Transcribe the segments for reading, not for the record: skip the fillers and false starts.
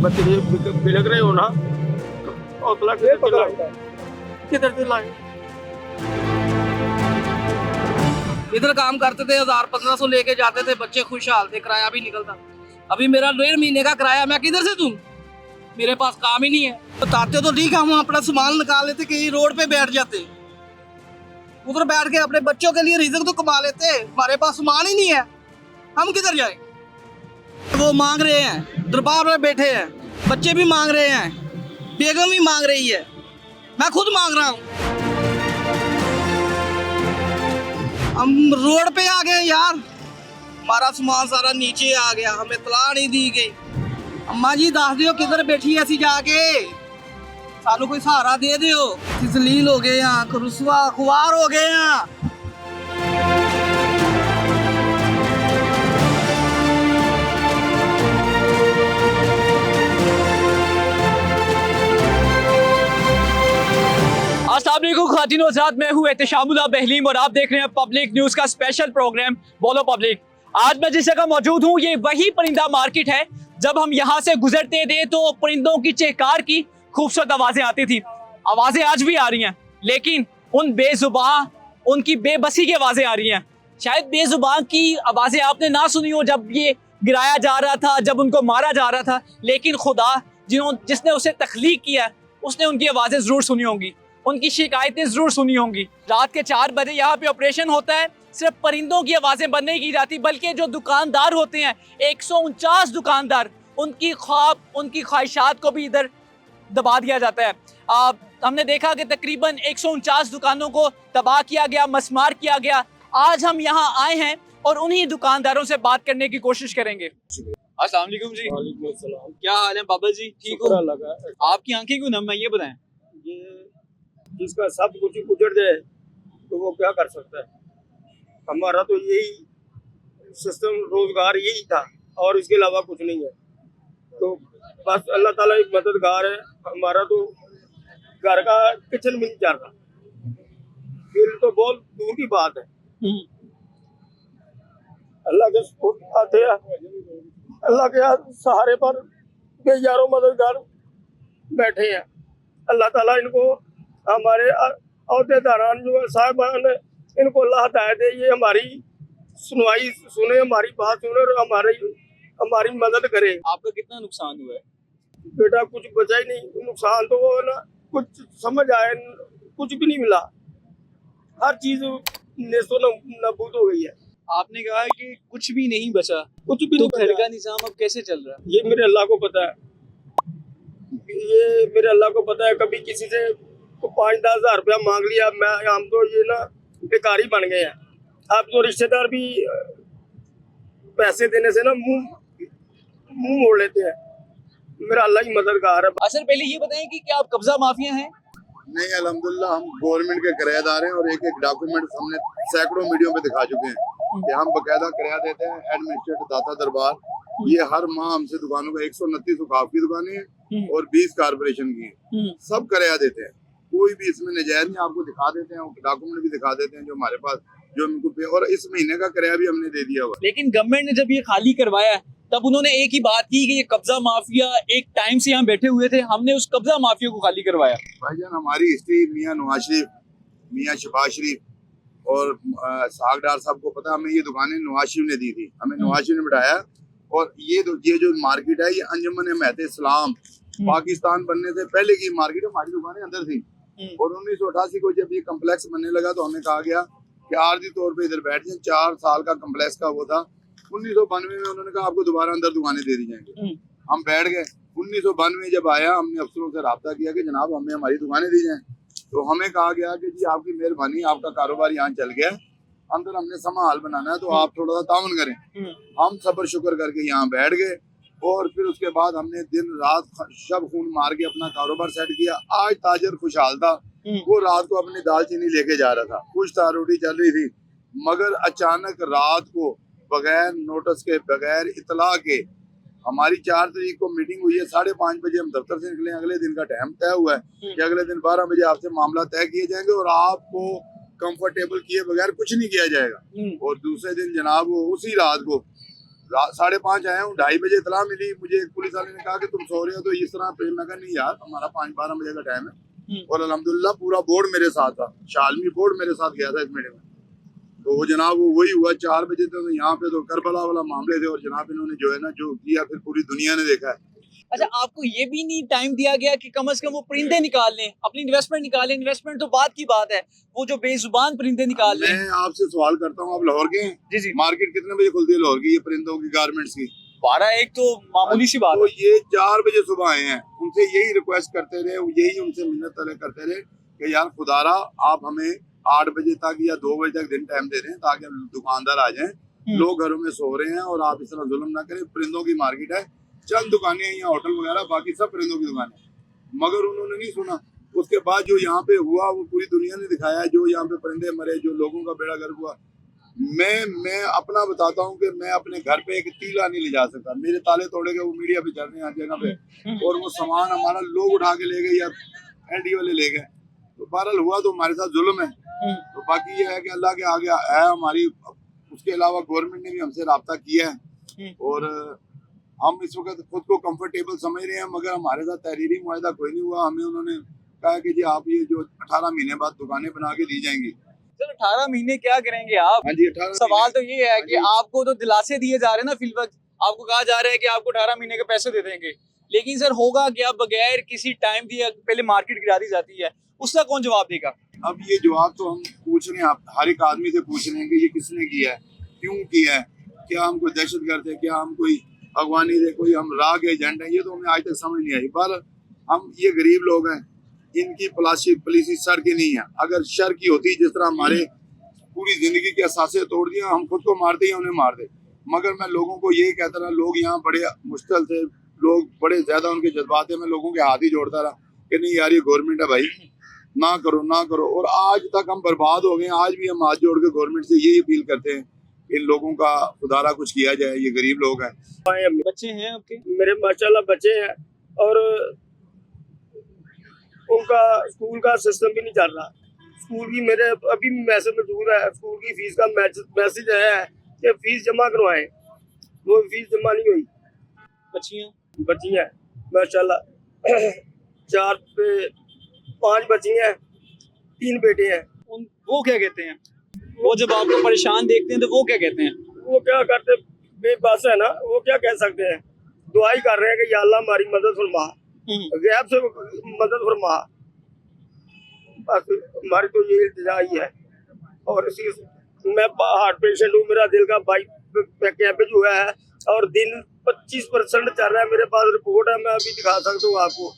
बच्चे बिलक रहे हो ना, हौसला किधर से लाए। इधर काम करते थे, 1000-1500 लेके जाते थे, बच्चे खुशहाल थे, किराया भी निकलता। अभी मेरा 1.5 महीने का किराया मैं किधर से दूं? मेरे पास काम ही नहीं है। बताते तो ठीक है, हम अपना सामान निकाल लेते, कहीं रोड पे बैठ जाते, उधर बैठ के अपने बच्चों के लिए रिज़्क तो कमा लेते। हमारे पास सामान ही नहीं है, हम किधर जाए? वो मांग रहे हैं, दरबार में बैठे हैं, बच्चे भी मांग रहे हैं, बेगम भी मांग रही है, मैं खुद मांग रहा हूँ। हम रोड पे आ गए यार, हमारा सामान सारा नीचे आ गया, हमें इत्तला नहीं दी गई। अम्मा जी दस दियो किधर बैठी ऐसी जाके, सानू कोई सहारा दे दियो। जलील हो गए हैं, रुसवा खुआर हो गए हैं। अस्सलाम वालेकुम ख़ातिन और हज़रात, मैं हूँ एहतिशामुल्लाह बहलीम और आप देख रहे हैं पब्लिक न्यूज़ का स्पेशल प्रोग्राम बोलो पब्लिक। आज मैं जिस जगह मौजूद हूँ ये वही परिंदा मार्केट है। जब हम यहाँ से गुजरते थे तो परिंदों की चहकार की खूबसूरत आवाज़ें आती थी। आवाज़ें आज भी आ रही हैं, लेकिन उन बेजुबान, उनकी बेबसी की आवाज़ें आ रही हैं। शायद बेजुबान की आवाज़ें आपने ना सुनी हो जब ये गिराया जा रहा था, जब उनको मारा जा रहा था, लेकिन खुदा जिसने उसे तख्लीक किया उसने उनकी आवाज़ें ज़रूर सुनी होंगी, उनकी शिकायतें ज़रूर सुनी होंगी। रात के 4 बजे यहाँ पे ऑपरेशन होता है। सिर्फ परिंदों की आवाज़ें बंद नहीं की जाती, बल्कि जो दुकानदार होते हैं 149 दुकानदार, उनकी ख्वाब, उनकी ख्वाहिशात को भी इधर दबा दिया जाता है। हमने देखा कि तकरीबन 149 दुकानों को तबाह किया गया, मसमार किया गया। आज हम यहाँ आए हैं और उन्हीं दुकानदारों से बात करने की कोशिश करेंगे। अस्सलाम वालेकुम जी। वालेकुम सलाम। क्या हाल है बाबा जी, ठीक हो? लगा आपकी आंखें क्यों नम है ये बताएं। ये जिसका सब कुछ गुजर जाए तो वो क्या कर सकता है। हमारा तो यही सिस्टम, रोजगार यही था और इसके अलावा कुछ नहीं है। तो बस अल्लाह ताला एक मददगार है। हमारा तो घर का किचन भी नहीं चल रहा, फिर तो बहुत दूर की बात है। अल्लाह के आते हैं, अल्लाह के सहारे पर बेयारो मददगार बैठे हैं। अल्लाह ताला इनको, हमारे अहदेदारान जो साहिबान, इनको अल्लाह हिदायत दे, ये हमारी सुनवाई सुने, हमारी बात सुने और हमारी मदद करे। आपका कितना नुकसान हुआ है? बेटा कुछ बचा ही नहीं, नुकसान तो वो ना कुछ समझ आए, कुछ भी नहीं मिला, हर चीज नेस्तो नबूद हो गई है। आपने कहा है कि कुछ भी नहीं बचा, कुछ भी तो नहीं घर बचा। का निजाम अब कैसे चल रहा है? ये मेरे अल्लाह को पता है, ये मेरे अल्लाह को पता है। कभी किसी से 5-10 हज़ार रुपया मांग लिया, हम तो ये ना बेकारी बन गए हैं। अब तो रिश्तेदार भी पैसे देने से ना मुंह मोड़ लेते हैं। मेरा अल्लाह ही मददगार है। सर पहले ये बताएं कि क्या आप कब्जा माफिया हैं? नहीं, अल्हम्दुलिल्लाह हम गवर्नमेंट के किराएदार हैं और एक डॉक्यूमेंट हमने सैकड़ों मीडियो पे दिखा चुके हैं कि हम बकायदा किराया देते हैं। एडमिनिस्ट्रेटर दाता दरबार, ये हर माह हमसे दुकानों का 129 औकाफ की दुकानें हैं और 20 कारपोरेशन की हैं, सब किराया देते हैं। कोई भी इसमें नजायज नहीं, आपको दिखा देते हैं, डॉक्यूमेंट भी दिखा देते हैं जो हमारे पास, जो उनको पे, और इस महीने का किराया भी हमने दे दिया हुआ। लेकिन गवर्नमेंट ने जब ये खाली करवाया तब उन्होंने एक ही बात की कि ये कब्जा माफिया एक टाइम से यहाँ बैठे हुए थे, हमने उस कब्जा माफिया को खाली करवाया। भाईजान हमारी हिस्ट्री, मियाँ नवाज शरीफ, मियाँ शबाज शरीफ और सागडार साहब को पता, हमें ये दुकानें नवाज शरीफ ने दी थी, हमें नवाज शरीफ ने बिठाया। और ये जो मार्केट है, ये अंजुमन महते इस्लाम पाकिस्तान बनने से पहले की मार्केट है, हमारी दुकानें अंदर थी। और 1988 को जब ये कम्प्लेक्स बनने लगा तो हमें कहा गया कि आर्जी तौर पे इधर बैठ जाए। 4 साल का कम्प्लेक्स का वो था। 1992 में उन्होंने कहा आपको दोबारा अंदर दुकानें दे दी जाएंगी। हम बैठ गए। 1992 जब आया, हमने अफसरों से रब्ता किया कि जनाब हमें हमारी दुकानें दी जाएं। तो हमें कहा गया कि जी आपकी मेहरबानी, आपका कारोबार यहाँ चल गया, अंदर हमने समाल बनाना है तो आप थोड़ा सा तावन करें। हम सब्र शुक्र करके यहाँ बैठ गए और फिर उसके बाद हमने दिन रात शब खून मार के अपना कारोबार सेट किया। आज ताजर खुशहाल था, वो रात को अपनी दालचीनी लेके जा रहा था, खुश था, रोटी चल रही थी। मगर अचानक रात को बगैर नोटिस के, बगैर इतला के, हमारी 4 तारीख को मीटिंग हुई है, 5:30 बजे हम दफ्तर से निकले। अगले दिन का टाइम तय हुआ है कि अगले दिन 12 बजे आपसे मामला तय किए जाएंगे और आपको कंफर्टेबल किए बगैर कुछ नहीं किया जाएगा। और दूसरे दिन जनाब वो उसी रात को 5:30 आया हूँ, 2:30 बजे इतला मिली मुझे, एक पुलिस वाले ने कहा कि तुम सो रहे हो तो इस तरह पे। मैं कहा नहीं यार, हमारा 5-12 बजे का टाइम है। और अल्हम्दुलिल्लाह पूरा बोर्ड मेरे साथ था, शालमी बोर्ड मेरे साथ गया था इस मीटिंग में। तो वो जनाब वही हुआ 4 बजे तक तो यहाँ पे तो करबला वाला मामले थे, और जनाब इन्होंने जो है ना जो किया फिर पूरी दुनिया ने देखा है। अच्छा, आपको ये भी नहीं टाइम दिया गया कि कम से कम वो परिंदे निकाल लें, अपनी इन्वेस्टमेंट निकालें? इन्वेस्टमेंट तो बात की बात है, वो जो बेजुबान परिंदे निकाल लें। मैं आपसे सवाल करता हूँ, आप लाहौर के हैं? जी जी। मार्केट कितने बजे खुलती है लाहौर की, ये परिंदों की गारमेंट्स की? 12-1 तो मामूली सी बात तो है। ये 4 बजे सुबह आए हैं, उनसे यही रिक्वेस्ट करते रहे, यही उनसे मिन्नत तलब करते रहे कि यार खुदारा आप हमें 8 बजे तक या 2 बजे तक दिन टाइम दे रहे हैं ताकि दुकानदार आ जाएं, लोग घरों में सो रहे हैं और आप इस तरह जुल्म ना करें। परिंदों की मार्केट है, चंद दुकानें हैं यहाँ होटल वगैरह, बाकी सब परिंदों की दुकानें। मगर उन्होंने नहीं सुना। उसके बाद जो यहाँ पे हुआ वो पूरी दुनिया ने दिखाया, जो यहाँ पे परिंदे मरे, जो लोगों का बेड़ा गर्क हुआ। मैं अपना बताता हूँ कि मैं अपने घर पे एक तीला नहीं ले जा सकता, मेरे ताले तोड़े गए, वो मीडिया पे चल रहे हैं हर जगह पे, और वो सामान हमारा लोग उठा के ले गए या एलडी वाले ले गए। तो बहरहाल हुआ तो हमारे साथ जुल्म है। तो बाकी ये है कि अल्लाह के आगे है हमारी। उसके अलावा गवर्नमेंट ने भी हमसे राब्ता किया है और हम इस वक्त खुद को कंफर्टेबल समझ रहे हैं, मगर हमारे साथ तहरीरी मुआहदा कोई नहीं हुआ। हमें उन्होंने कहा कि जी आप ये जो 18 महीने बाद दुकानें बना के दी जाएंगी। सर 18 महीने क्या करेंगे आप? हाँ जी, 18 सवाल तो ये है कि आपको तो दिलासे दिए जा रहे हैं ना, फिलवक्त आपको कहा जा रहा है कि आपको 18 महीने के पैसे दे देंगे, लेकिन सर होगा क्या? बगैर किसी टाइम दिए पहले मार्केट गिरा दी जाती है, उसका कौन जवाब देगा? अब ये जवाब तो हम पूछ रहे हैं, आप हर एक आदमी से पूछ रहे हैं कि ये किसने किया है, क्यों किया है, क्या हम कोई दहशतगर्द है, क्या हम कोई अगवानी दे, कोई हम राग एजेंट है, ये तो हमें आज तक समझ नहीं आई। पर हम ये गरीब लोग हैं, इनकी पॉलिसी सर की नहीं है। अगर शर की होती, जिस तरह हमारे पूरी जिंदगी के असासे तोड़ दिया, हम खुद को मारते या उन्हें मार दे। मगर मैं लोगों को यही कहता रहा, लोग यहाँ बड़े मुश्किल थे, लोग बड़े ज्यादा उनके जज्बात है, मैं लोगों के हाथ ही जोड़ता रहा कि नहीं यार ये गवर्नमेंट है भाई, ना करो ना करो। और आज तक हम बर्बाद हो गए। आज भी हम हाथ जोड़ के गवर्नमेंट से यही अपील करते हैं, इन लोगों का खुदारा कुछ किया जाए, ये गरीब लोग हैं। बच्चे हैं आपके? मेरे माशाल्लाह बच्चे हैं, और उनका स्कूल का सिस्टम भी नहीं चल रहा। स्कूल की मेरे अभी मैसेज मौजूद है, स्कूल की फीस का मैसेज है कि फीस जमा करवाएं, वो फीस जमा नहीं हुई। बच्ची हैं माशाल्लाह 4 पे 5 बच्ची हैं, 3 बेटे हैं। वो क्या कहते हैं? वो जब आपको परेशान देखते हैं तो वो क्या कहते हैं? वो क्या करते, बेबस है ना, वो क्या कह सकते हैं, दुआई कर रहे हैं कि या अल्लाह हमारी मदद फरमा, गैब से मदद फरमा। बस हमारी तो ये इल्तिजा ही है। और इसी मैं हार्ट पेशेंट हूँ, मेरा दिल का कैपेज हुआ है और दिन 25% चल रहा है। मेरे पास रिपोर्ट है, मैं अभी दिखा सकता हूँ आपको,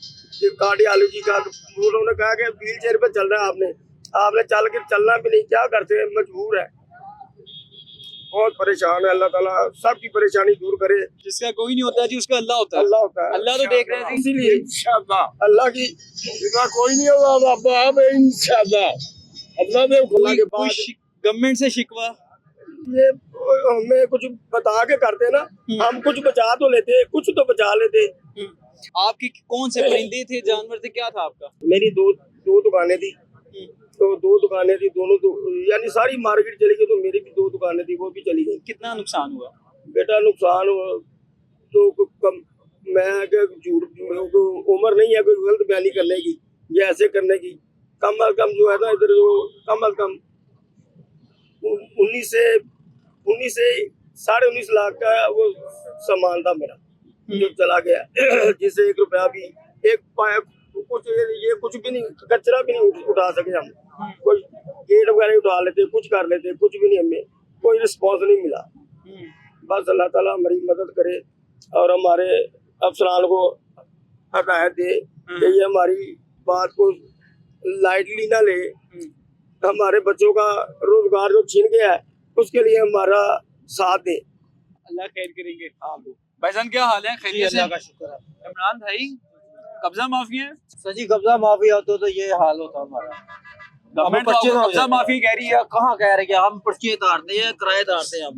कार्डियोलॉजी का। उन्होंने कहा कि व्हील चेयर पे चल रहा है आपने चल के चलना भी नहीं, क्या करते हैं, मजबूर है, बहुत परेशान है। अल्लाह ताला सबकी परेशानी दूर करे। जिसका कोई नहीं होता जी, उसका अल्लाह होता है। अल्लाह होता है, अल्लाह तो देख रहे हैं, इसीलिए इंशाअल्लाह अल्लाह की जिसका कोई नहीं होगा बाबा, इंशाअल्लाह अल्लाह ने खुला के बाद गवर्नमेंट से शिकवा ये हमें कुछ बता के करते ना, हम कुछ बचा तो लेते, कुछ तो बचा लेते। आपकी कौन से परिंदे थे, जानवर थे, क्या था आपका? मेरी दो दुकानें थी, तो 2 दुकानें थी, दोनों यानी सारी मार्केट चली गई, तो मेरी भी 2 दुकानें थी, वो भी चली गई। कितना नुकसान हुआ बेटा? नुकसान तो कम, मैं झूठ, उम्र नहीं है कोई गलत बयानी करने की या ऐसे करने की। कम अज कम जो है ना इधर, जो कम अज कम 19 से 19.5 लाख का वो सामान था मेरा, जो चला गया जिससे 1 रुपया भी, एक पाइप कुछ ये कुछ भी नहीं, कचरा भी नहीं उठा सके हम। कोई गेट वगैरह उठा लेते, कुछ कर लेते, कुछ भी नहीं, हमें कोई रिस्पॉन्स नहीं मिला। बस अल्लाह ताला हमारी मदद करे और हमारे अफसरान को हदायत दे कि ये हमारी बात को लाइटली ना ले। हमारे बच्चों का रोजगार जो छीन गया है, उसके लिए हमारा साथ दे। अल्लाह खैर करेंगे। भाईजान क्या हाल है? खैरियत से? अल्लाह का शुक्र है। इमरान भाई, कब्जा माफी है? सर जी, कब्जा माफी होता तो ये हाल होता हमारा। गवर्नमेंट तो आपको कब्जा माफी कह रही है। कहाँ कह रहे हैं? हम पर्चियां उतारते हैं, किराएदार थे हम।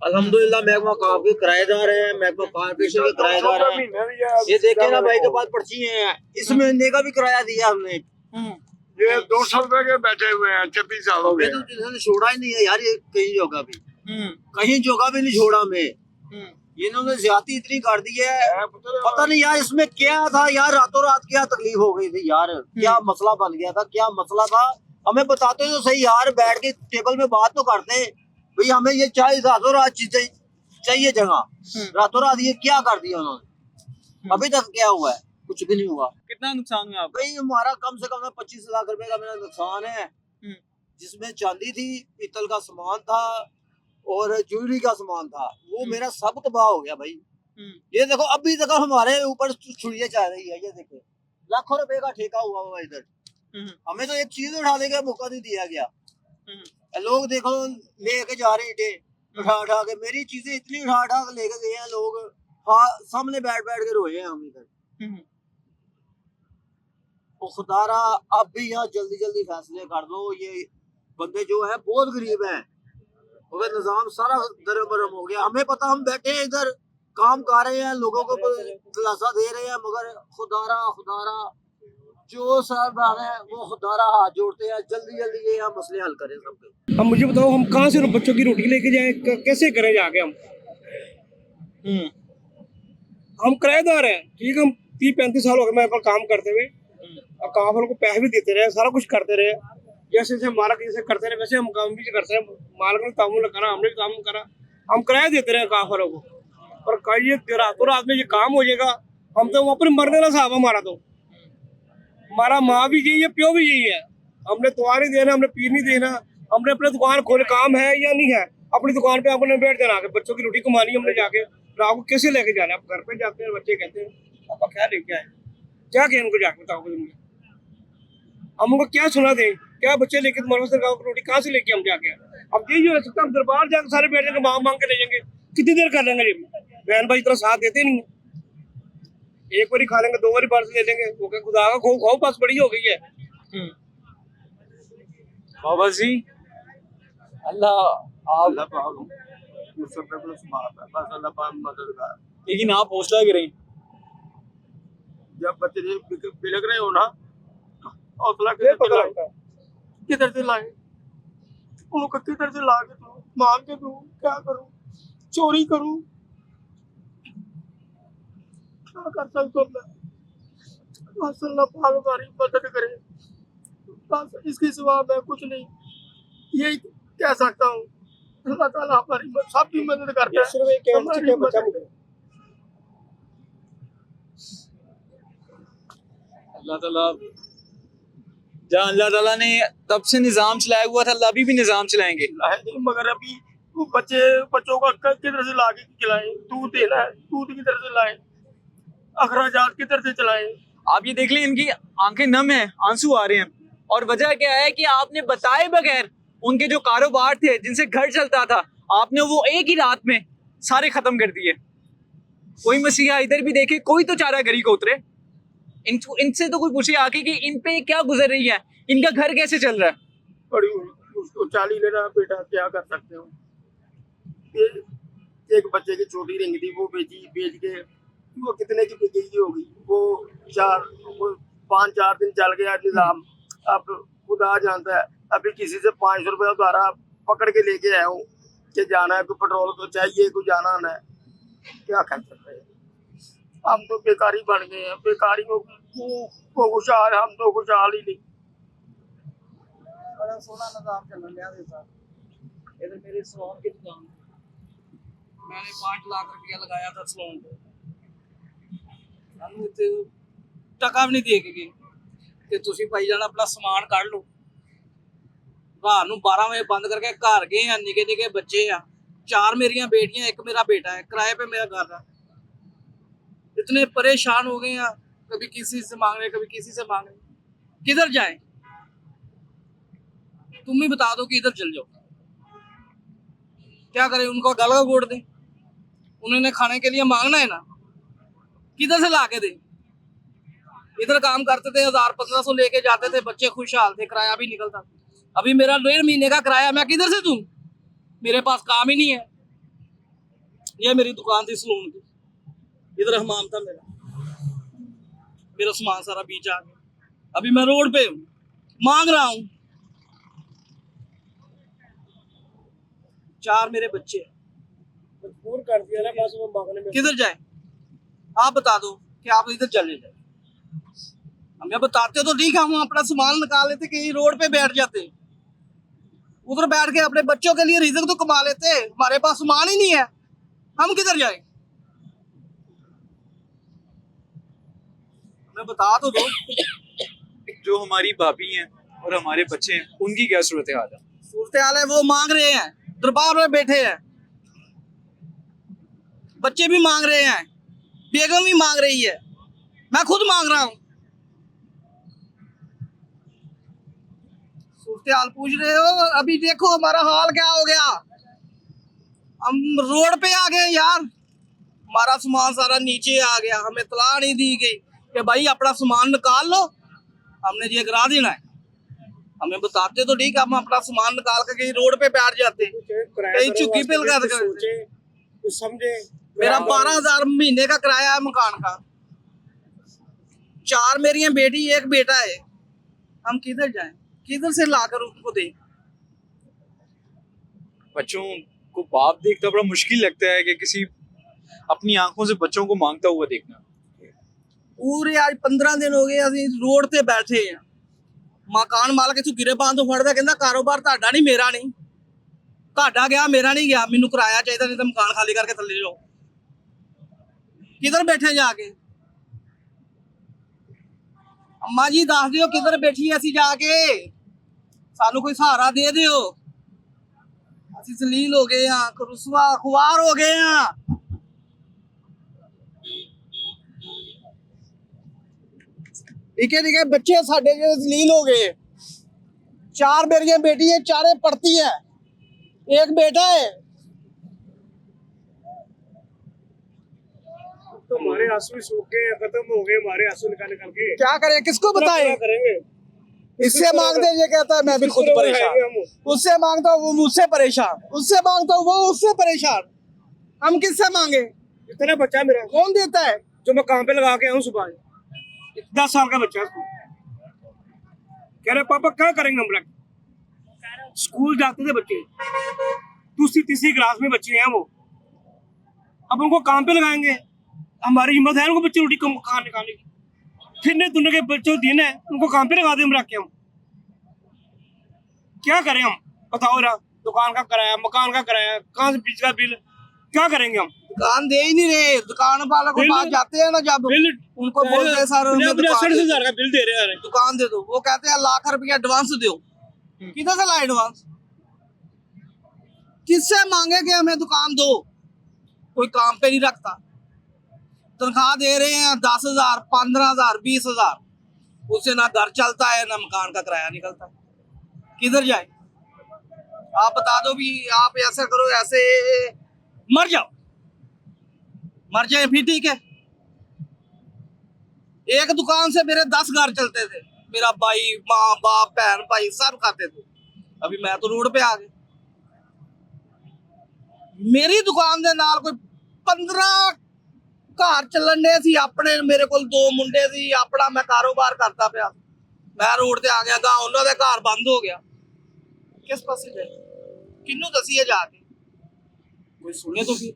अल्हम्दुलिल्लाह महकमा काम के किराएदार हैं, महकमा कॉर्पोरेशन के किराएदार हैं। ये देखे ना भाई के पास पर्ची है, इस महीने का भी किराया दिया हमने। ये 200 रुपए के बैठे हुए हैं, 26 साल हो गए। तो जिन्होंने छोड़ा ही नहीं है यार, ये कहीं होगा भी। कहीं जगह भी नहीं छोड़ा मैं। इन्होंने ज्यादती इतनी कर दी है, पता नहीं यार इसमें क्या था यार, रातों रात क्या तकलीफ हो गई थी यार, क्या मसला बन गया था, क्या मसला था, हमें बताते तो सही यार, बैठ के टेबल में बात तो करते भाई, हमें ये चाहिए रातों रात चाहिए जगह, रातों रात ये क्या कर दिया उन्होंने। अभी तक क्या हुआ है, कुछ भी नहीं हुआ। कितना नुकसान हुआ आपका? भाई हमारा कम से कम 25 लाख रुपए का मेरा नुकसान है, जिसमें चांदी थी, पीतल का सामान था और ज्वेलरी का सामान था, वो मेरा सब तबाह हो गया भाई। ये देखो अभी तक हमारे ऊपर छुड़ियां चल रही है, ये देखो लाखों रुपए का ठेका हुआ हुआ इधर, हमें तो एक चीज उठाने का मौका नहीं दिया गया। लोग देखो लेके जा रहे थे उठा के, मेरी चीजें इतनी उठा के लेके गए हैं लोग, हाँ सामने बैठ के रोए हैं हम इधर। खुदारा अब भी यहाँ जल्दी फैसले कर दो, ये बंदे जो है बहुत गरीब हैं, अगर निजाम सारा दरबरम हो गया, हमें पता, हम बैठे हैं इधर काम कर रहे हैं, लोगों को दिलासा दे रहे हैं, मगर खुदारा जो साहब है वो खुदारा हाथ जोड़ते हैं, जल्दी ये हम मसले हल करें सबके। अब मुझे बताओ हम कहाँ से बच्चों की रोटी लेके जाए, कैसे करें जाके हम किराएदार हैं, ठीक, हम 30-35 साल हो गए मेरे पर काम करते हुए, और काम वालों को पैसे भी देते रहे, सारा कुछ करते रहे, जैसे मालक जैसे करते रहे वैसे हम काम भी करते रहे, मालक ने तामुल करा, हमने भी काम करा, हम किराया देते रहे काम वालों को, पर कई रातों रात में ये काम हो जाएगा, हम तो वहाँ पर मरने वाला साहब, हमारा माँ भी यही है, प्यो भी यही है, हमने दुआ नहीं देना, हमने पीर नहीं देना, हमने अपने दुकान खोले, काम है या नहीं है, अपनी दुकान पे अपने बैठ जाना, बच्चों की रोटी कमानी हमने जाके, रात को कैसे लेके जाना, आप घर पे जाते हैं, बच्चे कहते हैं पापा क्या लेके आए, क्या कहें उनको जाके बताओ, हम उनको क्या सुना दें, क्या बच्चे लेके तुम्हारे सरकार को रोटी कहाँ से लेके हम जाके, अब यही हो सकता है हम दरबार जाकर सारे बैठ जाएंगे, मांग के ले जाएंगे, कितनी देर कर लेंगे, बहन भाई इतना साथ देते नहीं है, एक बारी खा लेंगे, 2 बारी बाहर से ले लेंगे, वो क्या खुदा का खो पास बड़ी हो गई है। बाबा जी अल्लाह मददगार, लेकिन आप हौसला गिरें, जब बच्चे बिलक रहे हो ना, हौसला किधर से लाए, उनको किधर से ला के दूं, मांग के दूं, क्या करूं, चोरी करूं, क्या कर सकता हूं मैं, बस अल्लाह पाक हमारी मदद करे, बस इसके सिवा मैं कुछ नहीं यही कह सकता हूँ। अल्लाह ताला हमारी सबकी मदद करता है, हमारी मदद। जहाँ अल्लाह ताला ने तब से निजाम चलाया हुआ था, अल्लाह अभी भी निजाम चलाएंगे, मगर अभी वो बच्चों का किधर से लाके खिलाएं, दूध देना है, दूध किधर से लाएं, अखराजात किधर से चलाएं। आप ये देख लें इनकी आंखें नम हैं, आंसू आ रहे हैं, और वजह क्या है कि आपने बताए बगैर उनके जो कारोबार थे जिनसे घर चलता था, आपने वो एक ही रात में सारे खत्म कर दिए। कोई मसीहा इधर भी देखे, कोई तो चारा गरी को उतरे, इनसे तो कोई पूछे आके कि इन पे क्या गुजर रही है, इनका घर कैसे चल रहा है। बड़ी उसको चाली ले रहा बेटा, क्या कर सकते हो, एक बच्चे की छोटी रिंग थी वो बेच के वो कितने की बिकी होगी, वो 5-4 दिन चल गया निजाम, अब खुदा जानता है, अभी किसी से 500 रुपया द्वारा पकड़ के लेके आया हूँ कि जाना है, कोई पेट्रोल तो चाहिए, कोई जाना है, क्या कर सकते हैं, हम तो बेकारी बन गए हैं, बेकारी को खुशहाल, हम तो खुशहाल ही नहीं। बड़ा सोना निजाम चल रहा है, इधर मेरी सलोन की दुकान, मैंने 5 लाख रुपया लगाया था सलोन पे, टका भी नहीं दे के गए कि तुसी भाई जान अपना समान काट लो, रात ਨੂੰ 12 ਵਜੇ ਬੰਦ ਕਰਕੇ ਘਰ ਗਏ ਆ, ਨਿੱਕੇ ਨਿੱਕੇ ਬੱਚੇ ਆ, 4 ਮੇਰੀਆਂ बेटियां, 1 मेरा बेटा है, किराए पे मेरा घर है, इतने परेशान हो गए हैं, कभी किसी से मांग रहे, कभी किसी से मांग रहे, किधर जाएं, तुम ही बता दो कि इधर चल जाओ, क्या करें, उनको गला घोट दें, उन्होंने खाने के लिए मांगना है ना, किधर से ला के दें, इधर काम करते थे 1000-1500 लेके जाते थे, बच्चे खुशहाल थे, किराया भी निकलता, अभी मेरा 1.5 महीने का किराया मैं किधर से दूं, मेरे पास काम ही नहीं है, ये मेरी दुकान थी सलून की, इधर हमाम था मेरा सामान सारा बीच आ गया, अभी मैं रोड पे मांग रहा हूँ, 4 मेरे बच्चे हैं। मजबूर कर दिया ना बस वो मांगने में। किधर जाए आप बता दो कि आप इधर चले जाए। हमें बताते तो ठीक है, हम अपना सामान निकाल लेते, कहीं रोड पे बैठ जाते, उधर बैठ के अपने बच्चों के लिए रिज़्क तो कमा लेते। हमारे पास सामान ही नहीं है, हम किधर जाए? हमें बता तो दो। जो हमारी भाभी हैं और हमारे बच्चे हैं, उनकी क्या सूरत हाल है? सूरत हाल है, वो मांग रहे हैं, दरबार में बैठे हैं, बच्चे भी मांग रहे हैं, बेगम भी मांग रही है, मैं खुद मांग रहा हूँ। सूरत हाल पूछ रहे हो? अभी देखो हमारा हाल क्या हो गया, हम रोड पे आ गए यार। हमारा सामान सारा नीचे आ गया, हमें इत्तला नहीं दी गई कि भाई अपना सामान निकाल लो, हमने ये करा देना है। हमें बताते तो ठीक, हम अपना सामान निकाल के कहीं रोड पे बैठ जाते, कहीं चुक्की पे लगा देते। कुछ समझे। मेरा 12,000 महीने का किराया है मकान का, 4 मेरी बेटी 1 बेटा है, हम किधर जाएं? किधर से लाकर उनको दें? बच्चों को बाप देखता बड़ा मुश्किल लगता है कि किसी अपनी आंखों से बच्चों को मांगता हुआ देखना। पूरे आज 15 दिन हो गए ਅਸੀਂ रोड ਤੇ बैठे हैं। मकान मालक इथों गिरे बांध ਤੋਂ ਫੜਦਾ, ਕਹਿੰਦਾ ਕਾਰੋਬਾਰ ਤੁਹਾਡਾ ਨਹੀਂ ਮੇਰਾ ਨਹੀਂ, ਤੁਹਾਡਾ ਗਿਆ ਮੇਰਾ ਨਹੀਂ ਗਿਆ, ਮੈਨੂੰ ਕਿਰਾਇਆ ਚਾਹੀਦਾ, ਨਹੀਂ ਤਾਂ ਮਕਾਨ ਖਾਲੀ ਕਰਕੇ ਥੱਲੇ ਜਾਓ। ਕਿੱਧਰ ਬੈਠੇ ਜਾ ਕੇ? ਅੰਮਾ ਜੀ ਦੱਸ ਦਿਓ ਕਿੱਧਰ ਬੈਠੀ ਅਸੀਂ ਜਾ ਕੇ, ਸਾਨੂੰ ਕੋਈ ਸਹਾਰਾ ਦੇ ਦਿਓ। ਅਸੀਂ ਜ਼ਲੀਲ ਹੋ ਗਏ ਆ, ਰੁਸਵਾ ਖੁਆਰ ਹੋ ਗਏ ਆ। निके निके बच्चे साडे जो जलील हो गए। 4 मेरी बेटी है, 4 पढ़ती है, 1 बेटा है। तो हमारे आंसू भी सूख गए, खत्म हो गए हमारे आंसू निकाल निकाल के। क्या करें, किसको बताएं? क्या करेंगे? इससे मांगते ये कहता है मैं भी खुद परेशान, उससे मांगता हूँ वो मुझसे परेशान, उससे मांगता हूँ वो उससे परेशान। हम किससे मांगे? इतना बच्चा मेरा कौन देता है? जो मैं काम पे लगा के आऊँ सुबह, 10 साल का बच्चा उसको कह रहे पापा क्या करेंगे हम लोग। स्कूल जाते थे बच्चे, दूसरी तीसरी क्लास में बच्चे हैं वो, अब उनको काम पे लगाएंगे? हमारी हिम्मत है उनको बच्चे रोटी कम खाने निकालने की? फिरने तुरने के बच्चों दिन है, उनको काम पे लगा दे हम रख के। हम क्या करें हम बताओ जरा। दुकान का किराया, मकान का किराया, कहाँ से बिजली का बिल, क्या करेंगे हम? दुकान दे ही नहीं रहे। दुकान वालों को पास जाते हैं ना, जब बिल उनको बोलते हैं सर हमें दुकान 60,000 का बिल दे रहे हैं, दुकान दे दो, वो कहते हैं ₹1,00,000 एडवांस दो। किधर से लाए एडवांस? किससे मांगे कि हमें दुकान दो? कोई काम पे नहीं रखता। तनख्वाह दे रहे हैं 10,000, 15,000, 20,000, उससे ना घर चलता है ना मकान का किराया निकलता है। किधर जाए? आप बता दो भी, आप ऐसा करो, ऐसे मर जाओ, मर जाए फिर ठीक है। एक दुकान से मेरे 10 घर चलते थे, मेरा भाई, माँ बाप, बहन भाई सब खाते थे। अभी मैं तो रोड पे आ गया। मेरी दुकान दे नाल कोई 15 घर चलन दे सी अपने, मेरे को 2 मुंडे सी, अपना मैं कारोबार करता पाया, मैं रोड ते आ गया, गांव उन्हां दे घर बंद हो गया। किस पासे जाए, किन्नू दसीए जाके? कोई सुने तो फिर।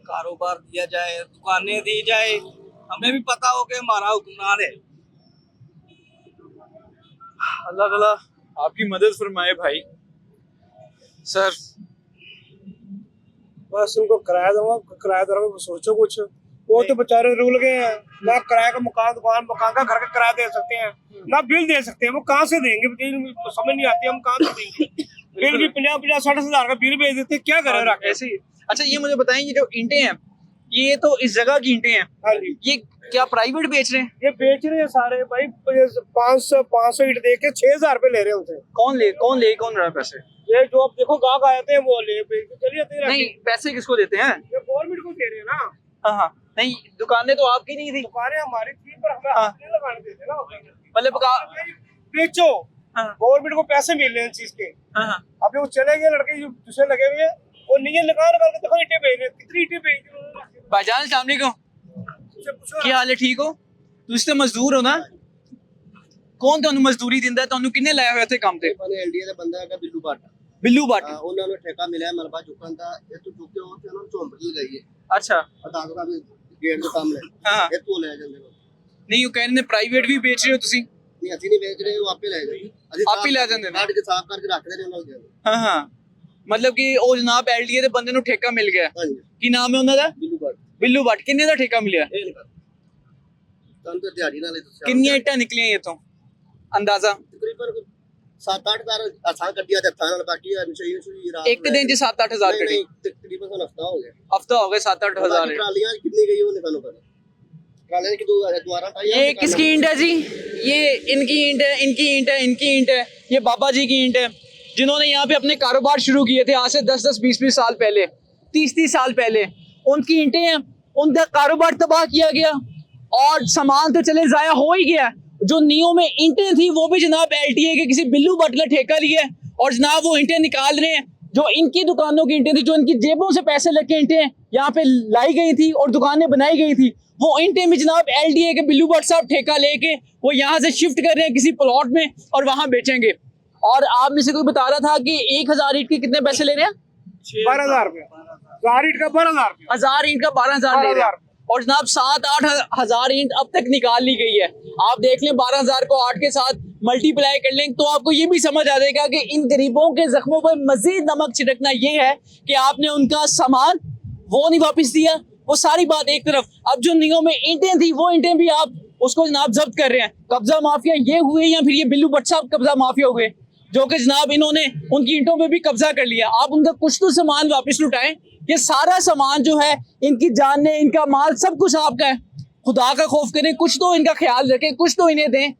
कारोबार दिया जाए, दुकानें दी जाए, हमें भी पता हो कि हमारा हुक्मरान है। अल्लाह ताला आपकी मदद फरमाए भाई। सर बस उनको किराया दूंगा, किराएदारों को सोचो कुछ। वो तो बेचारे रुल गए हैं, ना किराए का मकान, दुकान मकान का घर का किराया दे सकते हैं, ना बिल दे सकते हैं। वो कहाँ से देंगे? समझ नहीं आती, हम कहाँ से देंगे? बिल भी 50-50, 60,000 का बिल भेज देते, क्या करें? ऐसे ही। अच्छा ये मुझे बताएं, ये जो ईंटें हैं, ये तो इस जगह की ईंटें हैं, हाँ जी, ये क्या प्राइवेट बेच रहे हैं? ये बेच रहे हैं सारे भाई। 500 ईंट दे के 6,000 रुपए ले रहे हैं उनसे। कौन रहा है पैसे? ये जो आप देखो गाहक आए थे वो ले बेच के चले जाते हैं। नहीं, पैसे किसको देते हैं? ये गवर्नमेंट को दे रहे हैं ना। हाँ, नहीं दुकानें तो आपकी नहीं थी, दुकानें हमारी थी, पर हमें हाँ। हाथ नहीं लगाने देते ना। मतलब बेचो, हाँ। गवर्नमेंट को पैसे मिल रहे हैं चीज के। हाँ। अभी वो चले गए लड़के जो दूसरे लगे हुए हैं, वो नहीं निकाल के देखो ईंटें बेच रहे हैं, कितनी ईंटें बेच रहे हैं। भाईजान अस्सलाम वालेकुम, उससे पूछो क्या हाल है? ठीक हो? तुम तो मजदूर हो ना? ਕੌਣ ਤੁਹਾਨੂੰ ਮਜ਼ਦੂਰੀ ਦਿੰਦਾ ਤੁਹਾਨੂੰ ਕਿੰਨੇ ਲਾਇਆ ਹੋਇਆ ਇੱਥੇ ਕੰਮ ਤੇ मैंने एलडीए का बंदा है बिल्लू भट्ट ਬਿੱਲੂ ਭੱਟ ਉਹਨਾਂ ਨੂੰ ਠੇਕਾ ਮਿਲਿਆ ਮਲਬਾ ਚੁੱਕਣ ਦਾ ਇਹ ਤੋਂ ਚੁੱਕ ਕੇ ਉਹ ਤੇ ਉਹਨਾਂ ਨੂੰ ਝੋਂਪੜ ਲਗਾਈ ਹੈ ਅੱਛਾ ਅਦਾਲਤ ਦਾ ਵੀ ਗੇਟ ਦੇ ਸਾਹਮਣੇ ਹਾਂ ਇਹ ਤੋਂ ਲੈ ਜਾਂਦੇ ਨੇ ਨਹੀਂ ਉਹ ਕਹਿੰਦੇ ਨੇ ਪ੍ਰਾਈਵੇਟ ਵੀ ਵੇਚ ਰਹੇ ਹੋ ਤੁਸੀਂ ਨਹੀਂ ਅਸੀਂ ਨਹੀਂ ਵੇਚ ਰਹੇ ਉਹ ਆਪੇ ਲੈ ਜਾਂਦੇ ਅਸੀਂ ਆਪ ਹੀ ਲੈ ਜਾਂਦੇ ਨੇ ਕੱਢ ਕੇ ਸਾਫ਼ ਕਰਕੇ ਰੱਖਦੇ ਨੇ ਉਹਨਾਂ ਨੂੰ ਹਾਂ ਹਾਂ ਮਤਲਬ ਕਿ ਉਹ ਜਨਾਬ ਐਲਡੀਏ ਦੇ ਬੰਦੇ ਨੂੰ ਠੇਕਾ ਮਿਲ ਗਿਆ ਹਾਂਜੀ ਕੀ ਨਾਮ ਹੈ ਉਹਨਾਂ ਦਾ ਬਿੱਲੂ ਭੱਟ ਬਿੱਲੂ ਭੱਟ ਕਿੰਨੇ ਦਾ ਠੇਕਾ ਮਿਲਿਆ ਇਹ ਨਹੀਂ ਪਤਾ ਤੁਹਾਨੂੰ ਤਾਂ ਦਿਹਾੜੀ ਨਾਲ ਹੀ ਦੱਸਿਆ ਕਿੰਨੀਆਂ ਇੱਟਾਂ ਨਿਕਲੀਆਂ ਇਹ ਤੋਂ ਅੰਦਾਜ਼ਾ ਤਕਰੀਬਨ 7-8 ਅਸਾਂ ਗੱਡੀਆਂ ਦੇ ਹੱਥਾਂ ਨਾਲ ਬਾਕੀ ਮਸ਼ੀਨ ਰਾਤ ਇੱਕ ਦਿਨ 'ਚ 7-8 ਹਜ਼ਾਰ ਨਹੀਂ, ਗੱਡੀ ਨਹੀਂ, ਤਕਰੀਬਨ ਹਫਤਾ ਹੋ ਗਿਆ ਹਫਤਾ ਹੋ ਗਿਆ 7-8 ਹਜ਼ਾਰ ਬਾਕੀ ਟਰਾਲੀਆਂ कितनी गई वो नहीं ਸਾਨੂੰ ਪਤਾ ਟਰਾਲੀਆਂ ਕਿ दोबारा ये किसकी ईंट है जी ये इनकी ईंट है इनकी ईंट है इनकी ईंट है ये बाबा जी की ईंट है जिन्होंने यहाँ पे अपने कारोबार शुरू किए थे आज से 10-10 20-20 साल पहले 30-30 साल पहले उनकी ईंटें हैं उनका कारोबार तबाह किया गया और सामान तो चले जाया हो ही गया जो नियो में ईंटें थी वो भी जनाब एलटीए के किसी बिल्लू भट्ट ने ठेका लिया है और जनाब वो ईंटें निकाल रहे हैं जो इनकी दुकानों की ईंटें थी जो इनकी जेबों से पैसे लेके ईंटें यहाँ पे लाई गई थी और दुकानें बनाई गई थी वो ईंटें भी जनाब एलडीए के बिल्लू भट्ट साहब ठेका लेके वो यहाँ से शिफ्ट कर रहे हैं किसी प्लॉट में और वहाँ बेचेंगे और आप में से कोई बता रहा था कि 1000 ईंट के कितने पैसे ले रहे हैं 12,000 रुपया 1000 ईंट का 12,000 रुपया 1000 ईंट का 12,000 ले रहे हैं और जनाब 7-8 हज़ार ईंट अब तक निकाल ली गई है आप देख लें 12,000 को 8 के साथ मल्टीप्लाई कर लें तो आपको ये भी समझ आ जाएगा कि इन गरीबों के जख्मों पर मजीद नमक छिड़कना ये है कि आपने उनका सामान वो नहीं वापस दिया वो सारी बात एक तरफ अब जो नियों में ईंटें थी वो ईंटें भी आप उसको जनाब जब्त कर रहे हैं कब्जा माफिया ये हुए या फिर ये बिल्लू भट्ट साहब कब्जा माफिया हुए जो कि जनाब इन्होंने उनकी ईंटों पे भी कब्जा कर लिया आप उनका कुछ तो सामान वापस लुटाएं ये सारा सामान जो है इनकी जान इनका माल सब कुछ आपका है खुदा का खौफ करें कुछ तो इनका ख्याल रखें कुछ तो इन्हें दें